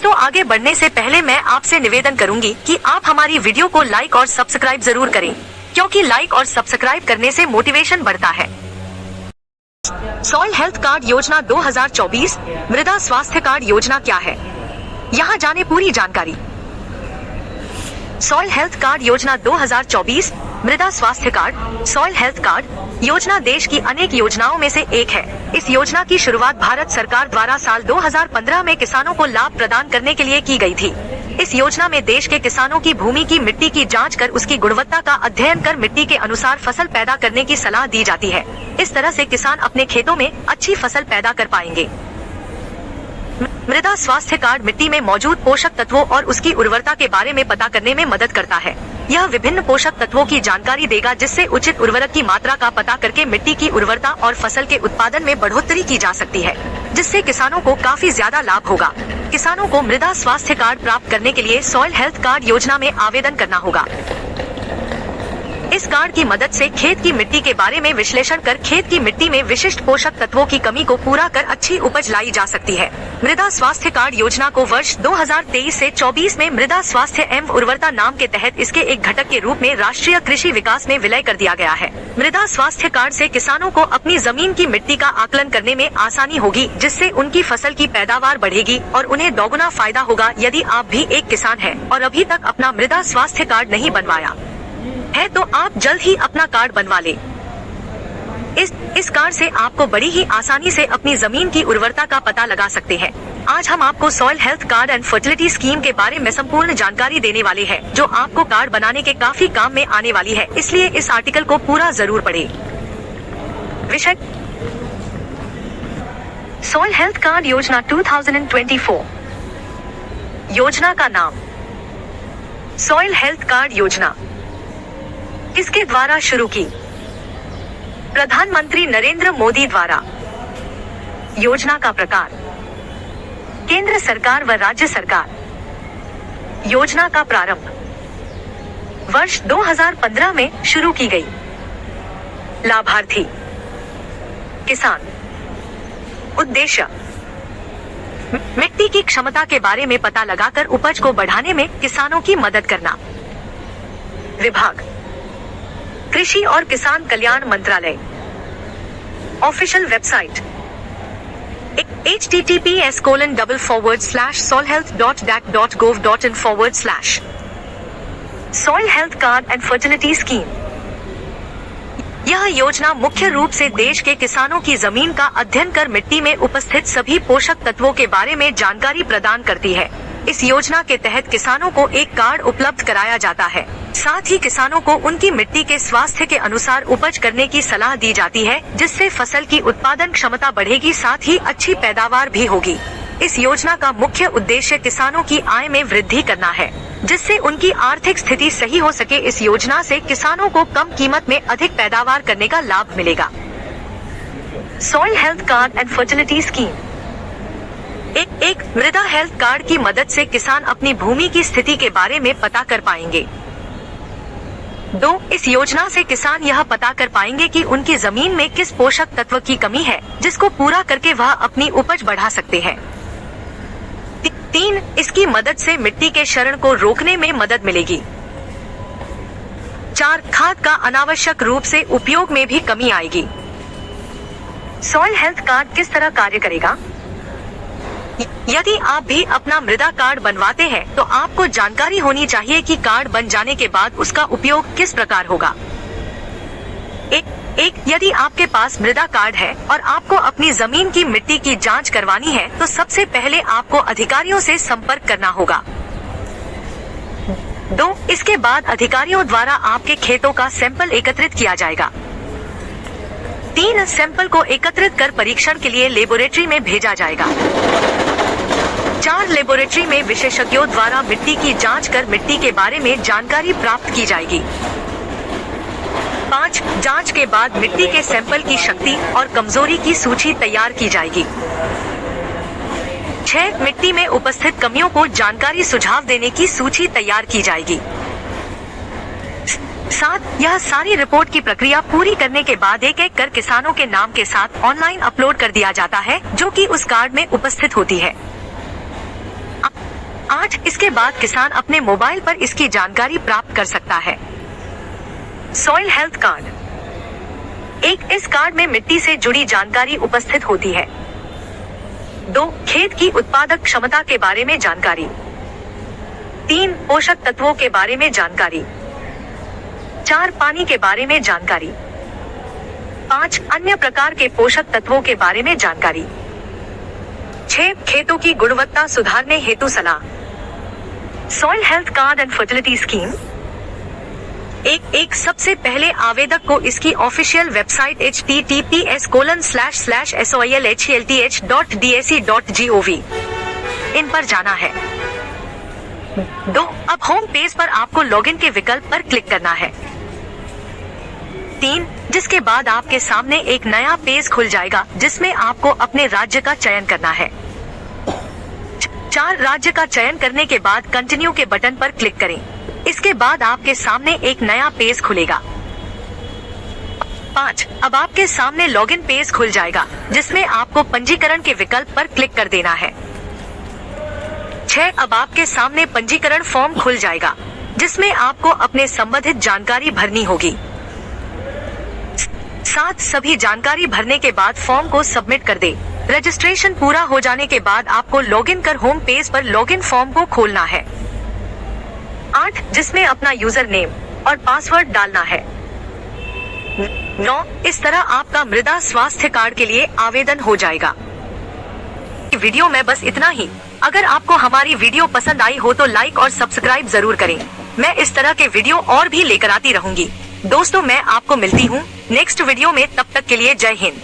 तो आगे बढ़ने से पहले मैं आपसे निवेदन करूंगी कि आप हमारी वीडियो को लाइक और सब्सक्राइब जरूर करें, क्योंकि लाइक और सब्सक्राइब करने से मोटिवेशन बढ़ता है। सॉइल हेल्थ कार्ड योजना 2024 मृदा स्वास्थ्य कार्ड योजना क्या है, यहाँ जाने पूरी जानकारी। सॉइल हेल्थ कार्ड योजना 2024 मृदा स्वास्थ्य कार्ड सॉइल हेल्थ कार्ड योजना देश की अनेक योजनाओं में से एक है। इस योजना की शुरुआत भारत सरकार द्वारा साल 2015 में किसानों को लाभ प्रदान करने के लिए की गई थी। इस योजना में देश के किसानों की भूमि की मिट्टी की जांच कर उसकी गुणवत्ता का अध्ययन कर मिट्टी के अनुसार फसल पैदा करने की सलाह दी जाती है। इस तरह से किसान अपने खेतों में अच्छी फसल पैदा कर पाएंगे। मृदा स्वास्थ्य कार्ड मिट्टी में मौजूद पोषक तत्वों और उसकी उर्वरता के बारे में पता करने में मदद करता है। यह विभिन्न पोषक तत्वों की जानकारी देगा, जिससे उचित उर्वरक की मात्रा का पता करके मिट्टी की उर्वरता और फसल के उत्पादन में बढ़ोतरी की जा सकती है, जिससे किसानों को काफी ज्यादा लाभ होगा। किसानों को मृदा स्वास्थ्य कार्ड प्राप्त करने के लिए सॉइल हेल्थ कार्ड योजना में आवेदन करना होगा। इस कार्ड की मदद से खेत की मिट्टी के बारे में विश्लेषण कर खेत की मिट्टी में विशिष्ट पोषक तत्वों की कमी को पूरा कर अच्छी उपज लाई जा सकती है। मृदा स्वास्थ्य कार्ड योजना को वर्ष 2023 से 24 में मृदा स्वास्थ्य एवं उर्वरता नाम के तहत इसके एक घटक के रूप में राष्ट्रीय कृषि विकास में विलय कर दिया गया है। मृदा स्वास्थ्य कार्ड से किसानों को अपनी जमीन की मिट्टी का आकलन करने में आसानी होगी, जिससे उनकी फसल की पैदावार बढ़ेगी और उन्हें दोगुना फायदा होगा। यदि आप भी एक किसान हैं और अभी तक अपना मृदा स्वास्थ्य कार्ड नहीं बनवाया है तो आप जल्द ही अपना कार्ड बनवा लें। इस कार्ड से आपको बड़ी ही आसानी से अपनी जमीन की उर्वरता का पता लगा सकते हैं। आज हम आपको soil health card and fertility scheme के बारे में संपूर्ण जानकारी देने वाले हैं, जो आपको कार्ड बनाने के काफी काम में आने वाली है, इसलिए इस आर्टिकल को पूरा जरूर पढ़ें। विषय सॉइल हेल्थ कार्ड योजना 2024। योजना का नाम सॉइल हेल्थ कार्ड योजना किसके द्वारा शुरू की? प्रधानमंत्री नरेंद्र मोदी द्वारा। योजना का प्रकार केंद्र सरकार व राज्य सरकार। योजना का प्रारंभ वर्ष 2015 में शुरू की गई। लाभार्थी किसान। उद्देश्य मिट्टी की क्षमता के बारे में पता लगाकर उपज को बढ़ाने में किसानों की मदद करना। विभाग कृषि और किसान कल्याण मंत्रालय। Official website https://solhealth.dac.gov.in/. Soil health card and fertility scheme. यह योजना मुख्य रूप से देश के किसानों की जमीन का अध्ययन कर मिट्टी में उपस्थित सभी पोषक तत्वों के बारे में जानकारी प्रदान करती है। इस योजना के तहत किसानों को एक कार्ड उपलब्ध कराया जाता है। साथ ही किसानों को उनकी मिट्टी के स्वास्थ्य के अनुसार उपज करने की सलाह दी जाती है, जिससे फसल की उत्पादन क्षमता बढ़ेगी, साथ ही अच्छी पैदावार भी होगी। इस योजना का मुख्य उद्देश्य किसानों की आय में वृद्धि करना है, जिससे उनकी आर्थिक स्थिति सही हो सके। इस योजना से किसानों को कम कीमत में अधिक पैदावार करने का लाभ मिलेगा। Soil health card and fertility scheme. एक मृदा हेल्थ कार्ड की मदद से किसान अपनी भूमि की स्थिति के बारे में पता कर पाएंगे। 2. इस योजना से किसान यह पता कर पाएंगे कि उनकी जमीन में किस पोषक तत्व की कमी है, जिसको पूरा करके वह अपनी उपज बढ़ा सकते हैं। 3. इसकी मदद से मिट्टी के क्षरण को रोकने में मदद मिलेगी। 4. खाद का अनावश्यक रूप से उपयोग में भी कमी आएगी। सॉइल हेल्थ कार्ड किस तरह कार्य करेगा? यदि आप भी अपना मृदा कार्ड बनवाते हैं तो आपको जानकारी होनी चाहिए कि कार्ड बन जाने के बाद उसका उपयोग किस प्रकार होगा। यदि आपके पास मृदा कार्ड है और आपको अपनी जमीन की मिट्टी की जांच करवानी है तो सबसे पहले आपको अधिकारियों से संपर्क करना होगा। 2. इसके बाद अधिकारियों द्वारा आपके खेतों का सैंपल एकत्रित किया जाएगा। 3. सैंपल को एकत्रित कर परीक्षण के लिए लेबोरेटरी में भेजा जाएगा। 4. लेबोरेटरी में विशेषज्ञों द्वारा मिट्टी की जांच कर मिट्टी के बारे में जानकारी प्राप्त की जाएगी। 5. जांच के बाद मिट्टी के सैंपल की शक्ति और कमजोरी की सूची तैयार की जाएगी। 6. मिट्टी में उपस्थित कमियों को जानकारी सुझाव देने की सूची तैयार की जाएगी। 7. यह सारी रिपोर्ट की प्रक्रिया पूरी करने के बाद एक एक कर किसानों के नाम के साथ ऑनलाइन अपलोड कर दिया जाता है, जो कि उस कार्ड में उपस्थित होती है। 8 इसके बाद किसान अपने मोबाइल पर इसकी जानकारी प्राप्त कर सकता है। Soil health card. 1 इस कार्ड में मिट्टी से जुड़ी जानकारी उपस्थित होती है। 2 खेत की उत्पादक क्षमता के बारे में जानकारी। 3 पोषक तत्वों के बारे में जानकारी। 4 पानी के बारे में जानकारी। 5 अन्य प्रकार के पोषक तत्वों के बारे में जानकारी। 6 खेतों की गुणवत्ता सुधारने हेतु सलाह। Soil health card and fertility scheme. एक सबसे पहले आवेदक को इसकी ऑफिशियल वेबसाइट https://soilhelth.dac.gov इन पर जाना है। 2 अब होम पेज पर आपको लॉगिन के विकल्प पर क्लिक करना है। 3 जिसके बाद आपके सामने एक नया पेज खुल जाएगा जिसमें आपको अपने राज्य का चयन करना है। 4 राज्य का चयन करने के बाद कंटिन्यू के बटन पर क्लिक करें। इसके बाद आपके सामने एक नया पेज खुलेगा। 5 अब आपके सामने लॉगिन पेज खुल जाएगा जिसमें आपको पंजीकरण के विकल्प पर क्लिक कर देना है। 6 अब आपके सामने पंजीकरण फॉर्म खुल जाएगा जिसमें आपको अपने संबंधित जानकारी भरनी होगी। 7 सभी जानकारी भरने के बाद फॉर्म को सबमिट कर दे। रजिस्ट्रेशन पूरा हो जाने के बाद आपको लॉगिन कर होम पेज पर लॉगिन फॉर्म को खोलना है। 8 जिसमें अपना यूजर नेम और पासवर्ड डालना है। 9 इस तरह आपका मृदा स्वास्थ्य कार्ड के लिए आवेदन हो जाएगा। वीडियो में बस इतना ही। अगर आपको हमारी वीडियो पसंद आई हो तो लाइक और सब्सक्राइब जरूर करें। मैं इस तरह के वीडियो और भी लेकर आती रहूंगी। दोस्तों मैं आपको मिलती हूँ नेक्स्ट वीडियो में, तब तक के लिए जय हिंद।